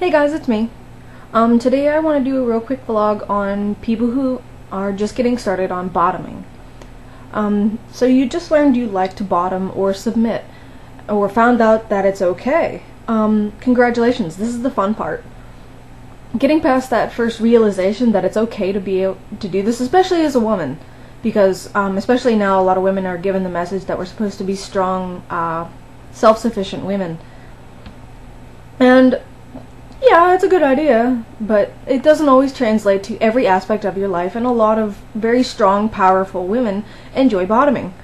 Hey guys, it's me. Today I want to do a real quick vlog on people who are just getting started on bottoming. So you just learned you like to bottom or submit, or found out that it's okay. Congratulations, this is the fun part. Getting past that first realization that it's okay to be able to do this, especially as a woman, because especially now a lot of women are given the message that we're supposed to be strong, self-sufficient women. And yeah, it's a good idea, but it doesn't always translate to every aspect of your life, and a lot of very strong, powerful women enjoy bottoming.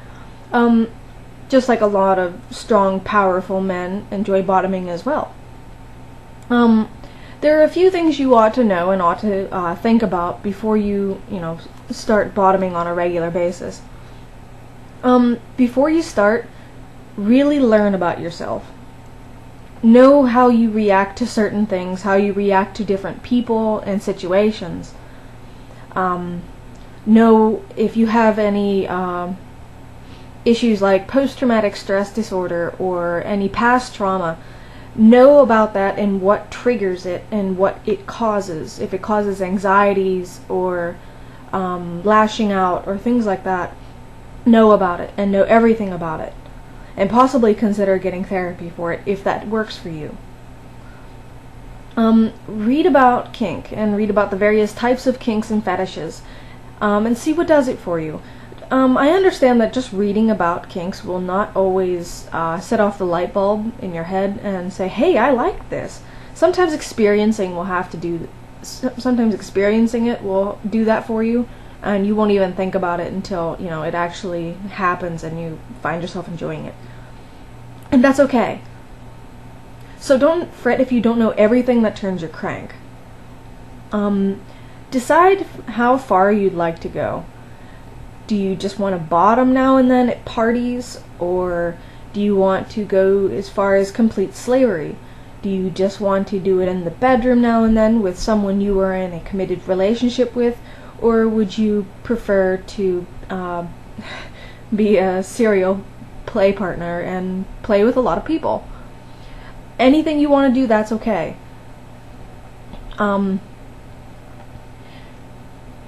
Just like a lot of strong, powerful men enjoy bottoming as well. There are a few things you ought to know and ought to think about before you start bottoming on a regular basis. Before you start, really learn about yourself. Know how you react to certain things, how you react to different people and situations. Know if you have any issues like post-traumatic stress disorder or any past trauma. Know about that and what triggers it and what it causes. If it causes anxieties or lashing out or things like that, know about it and know everything about it. And possibly consider getting therapy for it if that works for you. Read about kink and read about the various types of kinks and fetishes, and see what does it for you. I understand that just reading about kinks will not always set off the light bulb in your head and say, hey, I like this. Sometimes experiencing it will do that for you, and you won't even think about it until it actually happens and you find yourself enjoying it. And that's okay. So don't fret if you don't know everything that turns your crank. Decide how far you'd like to go. Do you just want to bottom now and then at parties, or do you want to go as far as complete slavery? Do you just want to do it in the bedroom now and then with someone you are in a committed relationship with, or would you prefer to be a serial play partner and play with a lot of people? Anything you want to do, that's okay.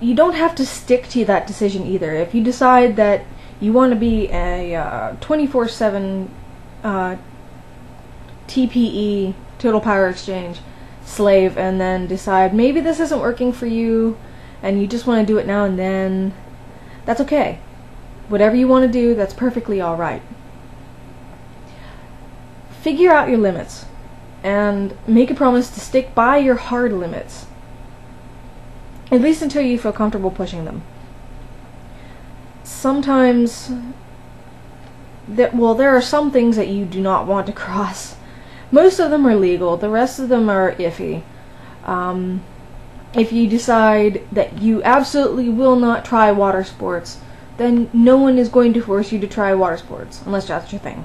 You don't have to stick to that decision either. If you decide that you want to be a 24/7 TPE, Total Power Exchange, slave, and then decide maybe this isn't working for you and you just want to do it now and then, that's okay. Whatever you want to do, that's perfectly alright. Figure out your limits and make a promise to stick by your hard limits, at least until you feel comfortable pushing them. Sometimes, there are some things that you do not want to cross. Most of them are legal, the rest of them are iffy. If you decide that you absolutely will not try water sports, then no one is going to force you to try water sports, unless that's your thing.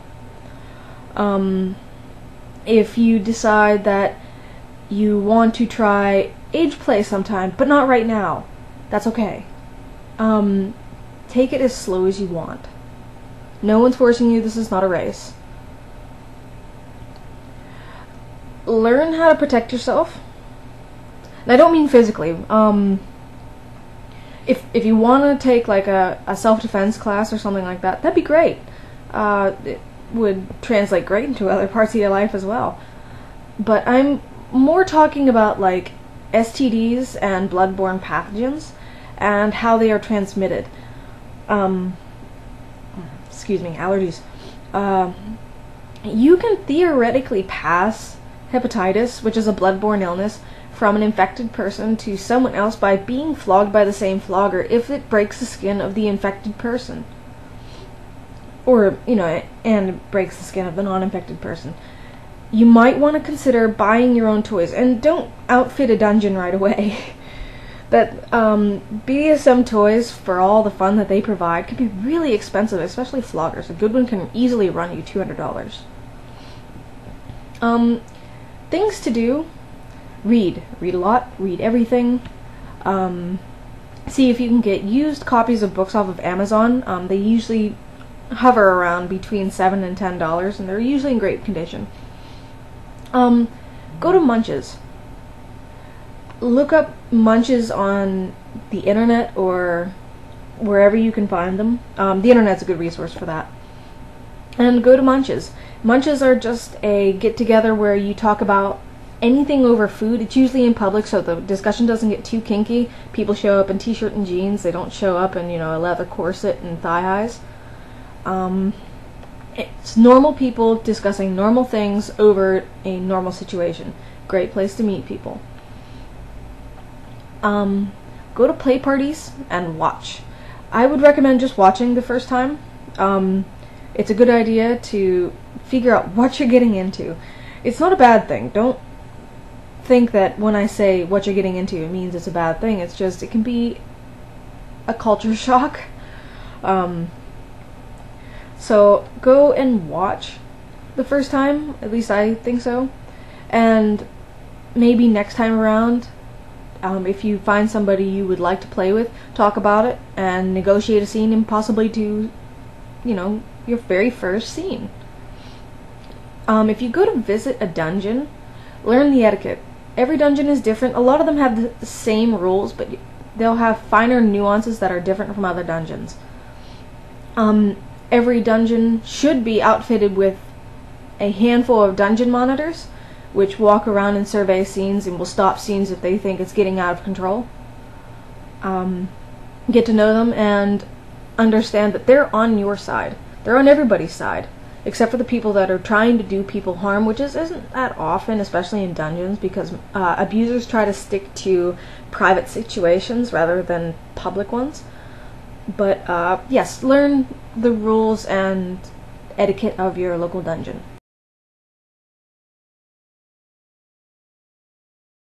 If you decide that you want to try age play sometime, but not right now, that's okay. Take it as slow as you want. No one's forcing you, this is not a race. Learn how to protect yourself. And I don't mean physically. If you want to take like a self-defense class or something like that, that'd be great. It would translate great into other parts of your life as well. But I'm more talking about like STDs and bloodborne pathogens and how they are transmitted. Excuse me, allergies. You can theoretically pass hepatitis, which is a bloodborne illness, from an infected person to someone else by being flogged by the same flogger if it breaks the skin of the infected person. Or, and breaks the skin of the non-infected person. You might want to consider buying your own toys, and don't outfit a dungeon right away. That BDSM toys, for all the fun that they provide, can be really expensive, especially floggers. A good one can easily run you $200. Things to do: read a lot, read everything. See if you can get used copies of books off of Amazon. They usually hover around between $7 and $10, and they're usually in great condition. Go to Munches. Look up munches on the internet or wherever you can find them. The internet's a good resource for that. And go to munches. Munches are just a get-together where you talk about anything over food. It's usually in public, so the discussion doesn't get too kinky. People show up in t-shirt and jeans. They don't show up in, a leather corset and thigh highs. It's normal people discussing normal things over a normal situation. Great place to meet people. Go to play parties and watch. I would recommend just watching the first time. It's a good idea to figure out what you're getting into. It's not a bad thing. Don't think that when I say what you're getting into it means it's a bad thing. It's just, it can be a culture shock. So go and watch the first time, at least I think so, and maybe next time around, if you find somebody you would like to play with, talk about it and negotiate a scene and possibly do, your very first scene. If you go to visit a dungeon, learn the etiquette. Every dungeon is different. A lot of them have the same rules, but they'll have finer nuances that are different from other dungeons. Every dungeon should be outfitted with a handful of dungeon monitors, which walk around and survey scenes and will stop scenes if they think it's getting out of control. Get to know them and understand that they're on your side. They're on everybody's side, except for the people that are trying to do people harm, which isn't that often, especially in dungeons, because abusers try to stick to private situations rather than public ones. But yes, learn the rules and etiquette of your local dungeon.